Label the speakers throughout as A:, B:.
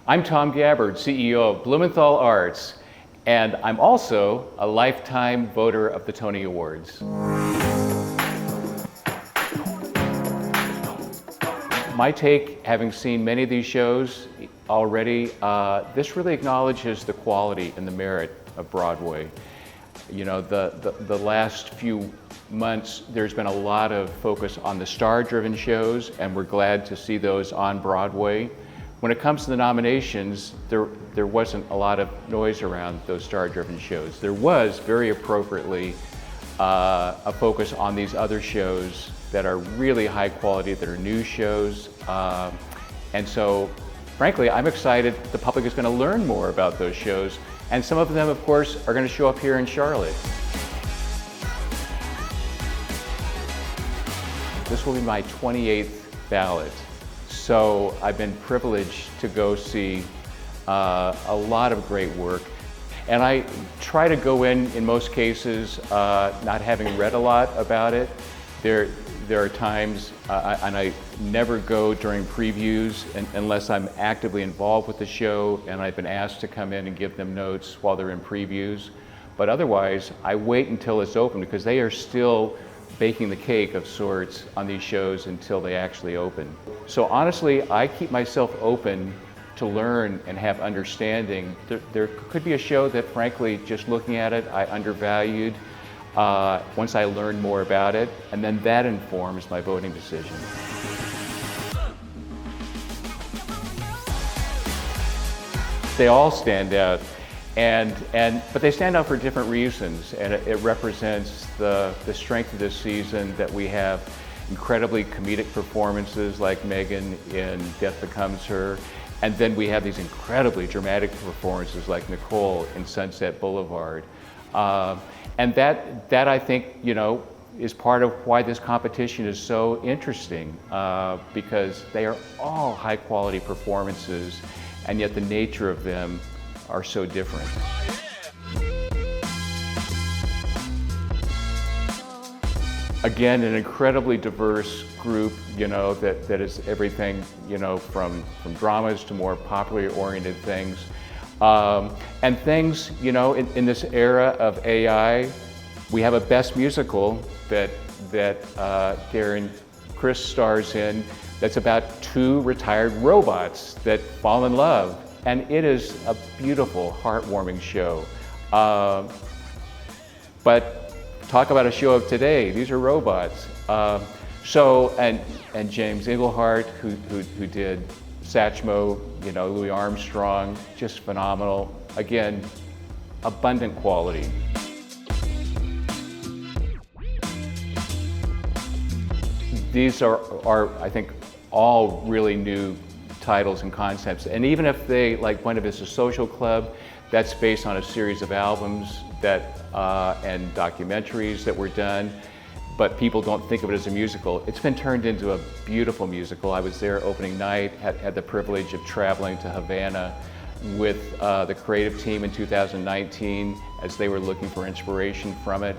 A: I'm Tom Gabbard, CEO of Blumenthal Arts, and I'm also a lifetime voter of the Tony Awards. My take, having seen many of these shows already, this really acknowledges the quality and the merit of Broadway. You know, the last few months, there's been a lot of focus on the star-driven shows, and we're glad to see those on Broadway. When it comes to the nominations, there wasn't a lot of noise around those star-driven shows. There was, very appropriately, a focus on these other shows that are really high quality, that are new shows. And so, frankly, I'm excited the public is going to learn more about those shows. And some of them, of course, are going to show up here in Charlotte. This will be my 28th ballot. So I've been privileged to go see a lot of great work. And I try to go in most cases, not having read a lot about it. There are times, and I never go during previews unless I'm actively involved with the show and I've been asked to come in and give them notes while they're in previews. But otherwise, I wait until it's open because they are still baking the cake of sorts on these shows until they actually open. So honestly, I keep myself open to learn and have understanding. There could be a show that, frankly, just looking at it, I undervalued once I learn more about it, and then that informs my voting decision. They all stand out. But they stand out for different reasons, and it represents the strength of this season that we have incredibly comedic performances like Megan in Death Becomes Her, and then we have these incredibly dramatic performances like Nicole in Sunset Boulevard. And that I think, you know, is part of why this competition is so interesting, because they are all high quality performances, and yet the nature of them are so different. Again, an incredibly diverse group, you know, that is everything, you know, from dramas to more popularly oriented things. And things, you know, in this era of AI, we have a best musical that Darren Criss stars in that's about two retired robots that fall in love. And it is a beautiful, heartwarming show. But talk about a show of today, these are robots. And James Englehart, who did Satchmo, you know, Louis Armstrong, just phenomenal. Again, abundant quality. These are I think, all really new titles and concepts. And even if they, like one of us, a social club, that's based on a series of albums and documentaries that were done, but people don't think of it as a musical. It's been turned into a beautiful musical. I was there opening night, had the privilege of traveling to Havana with the creative team in 2019 as they were looking for inspiration from it.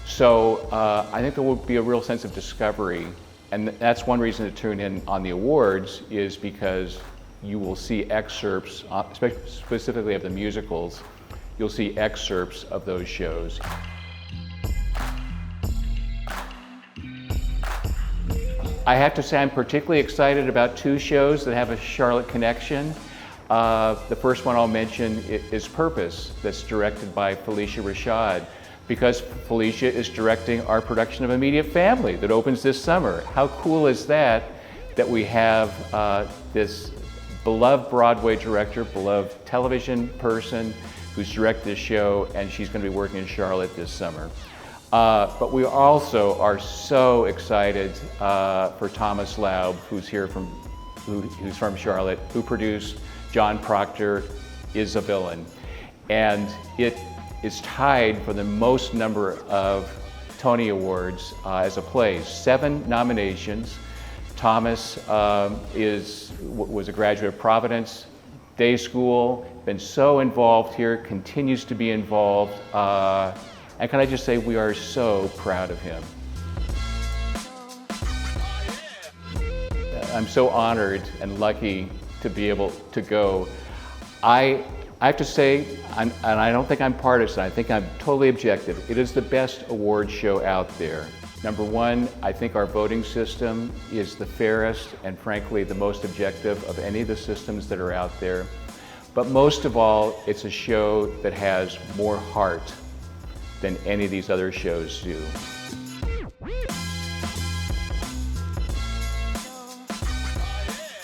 A: So I think there will be a real sense of discovery. And that's one reason to tune in on the awards, is because you will see excerpts, specifically of the musicals, you'll see excerpts of those shows. I have to say I'm particularly excited about two shows that have a Charlotte connection. The first one I'll mention is Purpose, that's directed by Felicia Rashad, because Felicia is directing our production of Immediate Family that opens this summer. How cool is that we have this beloved Broadway director, beloved television person who's directed this show, and she's going to be working in Charlotte this summer. But we also are so excited for Thomas Laub, who's from Charlotte, who produced John Proctor is a Villain. And it is tied for the most number of Tony Awards as a play. 7 nominations. Thomas was a graduate of Providence Day School, been so involved here, continues to be involved. And can I just say, we are so proud of him. I'm so honored and lucky to be able to go. I have to say, and I don't think I'm partisan, I think I'm totally objective. It is the best award show out there. Number one, I think our voting system is the fairest and frankly the most objective of any of the systems that are out there. But most of all, it's a show that has more heart than any of these other shows do.